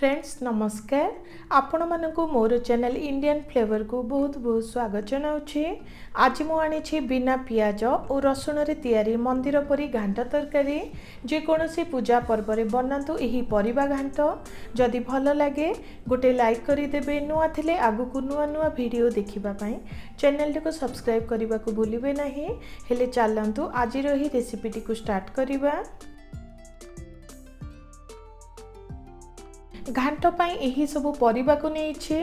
Friends नमस्कार आपण मानकु मोर channel Indian flavour को बहुत बहुत स्वागत जनाउछि। आज मु आनी बिना पियाज और रसुण रे तैयारी मंदिर परी घांट तरकारी जे कोनोसी पूजा पर्व रे बनातु एही परिबा घांट। जदि भल लगे गोटे लाइक करि देबे, नुआ थिले आगु को नुआ नुआ वीडियो देखिबा पई चैनल को सब्सक्राइब करबा को भूलिबे नाही। हेले चलंतु आज रही रेसिपी को स्टार्ट करिबा। घांट पाई एही सबु परिबा को नेइछे।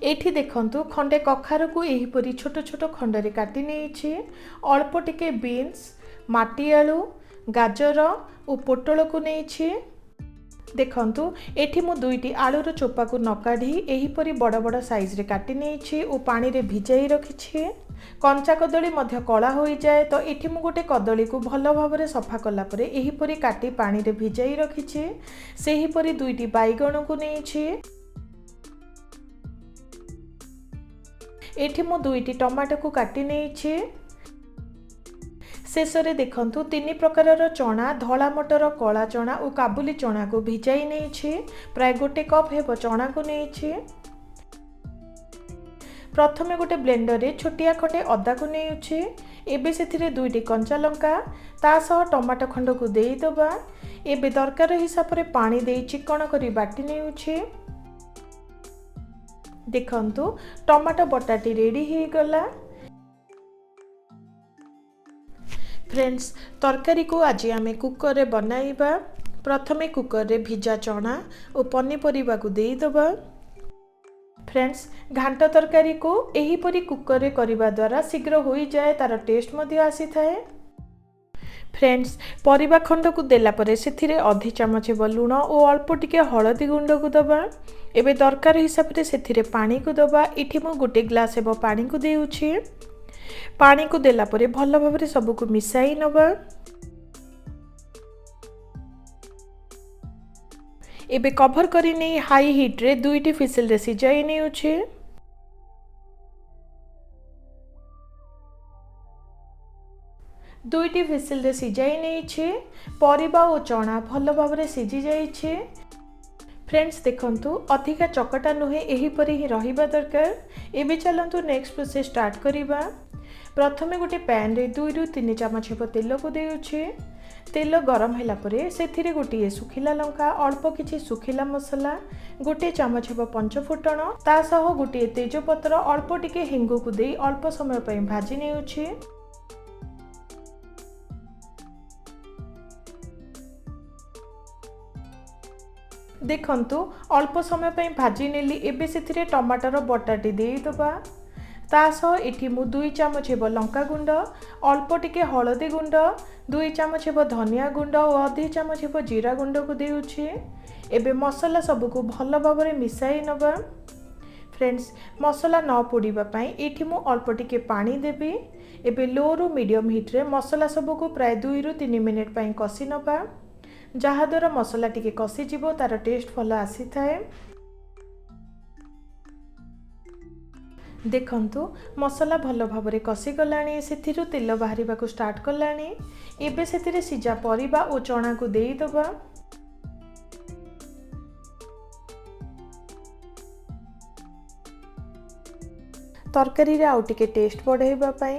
एठी देखंतु खंडे कखार को एही परी छोट छोट खंड रे काटी नेइछे। अल्प टिके बीन्स, माटी आलू, गाजर और पोटल को नेइछे। देखंतु एठी मु दुईटी आलू रो चोपा को न काढी एही परी बड़ बड़ साइज रे काटी नेइछे और पानी रे भिजाई रखिछे। कंचा कदली मध्य कला हो जाए तो एठी मु गोटे कदली को भल भाबरे सफा कला परे एही परी काटी पानी रे भिजाई रखिछे। सेही परी दुईटी बाइगण को नेइछे। एठी मु दुईटी टमाटो को काटी नेइछे। शेषरे देखंतु तीन प्रकार चना, धला मटर, कला चना और काबुली चना को भिजाई नेइछे। प्राय गोटे कप हेबो चना को नेइछे। प्रथमे गोटे ब्लेंडर रे छोटिया खंडे अदा को नेउछे। एबे सेथिरे दुईटी कंचा लंका ता सह टमाटो खंड को देई दबा। एबे दरकार हिसाब रे पानी देई चिकण करी बाटी नेउछे। देखंतु टमाटो बटाटी रेडी हे गला। फ्रेंड्स तरकारी को आज आमे कुकर रे बनाइबा। प्रथमे कुकर रे भिजा चना और पनीपरिबा को देई दबा। फ्रेंड्स घांट तरकारी को एही परी कुकर रे करिबा द्वारा शीघ्र होई जाए, तार टेस्ट मध्य आसी थाए। फ्रेंड्स परिबा खंड को देला परे सेथिरे आधी चामच हेब लूण और अल्प टिके हळदी गुंड को दबा। एबे दरकार हिसाब रे सेथिरे पानी को दबा। इठी मु गोटे ग्लास हेब पानी को देउछि। पानी को देला परे भल भाबरे सब को मिसाई नबा। एबे कवर करी नै हाई हीट रे दुईटी फिसल रे सिजाई नेउछे। दुईटी फिसल रे सिजाई नेइछे। परिबा और चना भल भाबरे सिजी जाइछे। फ्रेंड्स देखंतु अधिका चकटा नुहे एही परी ही रहिबा दरकार। एबे चलंतु नेक्स्ट प्रोसेस स्टार्ट करिबा। प्रथमे गोटे पैन रे 2 रु 3 चमच हेब तेल को देउछे। तेल गरम हैला परे सेथिरे गोटे सुखिला लंका, अल्प किछि सुखिला मसला, गोटे चमच हेब पंचफुटण, ता सह गोटे तेजपत्र, अल्प टिके हेंगु को देई अल्प समय पई भाजी नेउछि। देखंतु अल्प समय पई भाजी नेली। एबे सेथिरे टमाटर बटाटी देई दबा। ता सह एठी मु 2 चमच हेब लंका गुंड, अल्प टिके हळदी गुंड, 2 चमच हेब धनिया गुंड और आधी चमच हेब जीरा गुंड को देउछि। एबे मसला सब को भल भाबरे मिसाई नबा। फ्रेंड्स मसला न पोड़ीबा पई एठी मु अल्प टिके पानी देबी। एबे लो रु मीडियम हीट रे मसला सब को प्राय 2 रु 3 मिनिट पई कसी नबा। जहा द्वारा मसला टिके कसी जिवो, तार टेस्ट भल आसी थाए। देखंतु मसला भल भाबरे कसी गलाणी। सेथिरु तेल बाहरिबा को स्टार्ट कलाणी। एबे सेथिरे सिजा परिबा और चना को देई दबा। तरकारी रे आउ टिके टेस्ट बढ़ाइबा पई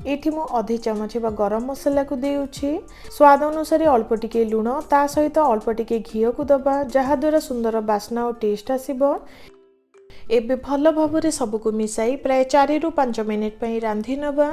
एठी मु आधी चमच हेबा गरम मसला को देउछि। स्वाद अनुसार अल्प टिके लूण, ता सहित अल्प टिके घी को दबा, जहा द्वारा सुंदर बास्ना और टेस्ट आसीबो। एबे भल भाबरे सब को मिसाई प्राय 4 रु 5 मिनिट पई रांधी नबा।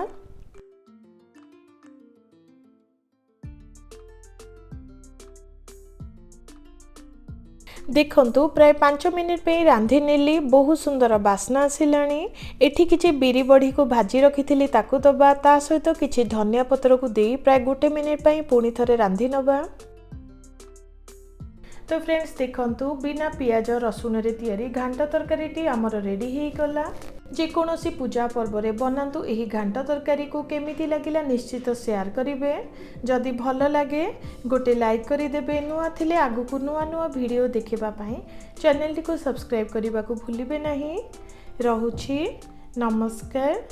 देखंतु प्राय 5 मिनिट पे रांधी नेली। बहुत सुंदर बास्ना आसिलाणी। एठी किछि बिरी बड़ी को भाजी रखिथिली ताकू दबा, ता सहित किछि धनिया पत्र को देई प्राय 1 मिनिट पई पुणी थरे रांधी नबा। तो फ्रेंड्स देखंतु बिना पियाज रसुण रे तैयारी घांट तरकारी आमर रेडी हे गला। जे कोनोसी पूजा पर्व रे बनातु एही घांट तरकारी को केमिति लागिला निश्चित शेयर करिवे। जदि भल लागे गोटे लाइक करि देबे। नुआ थिले आगु को नुआ नुआ वीडियो देखिबा पई चैनल को सब्सक्राइब करबा को भूलिबे नाही। रहुछि नमस्कार।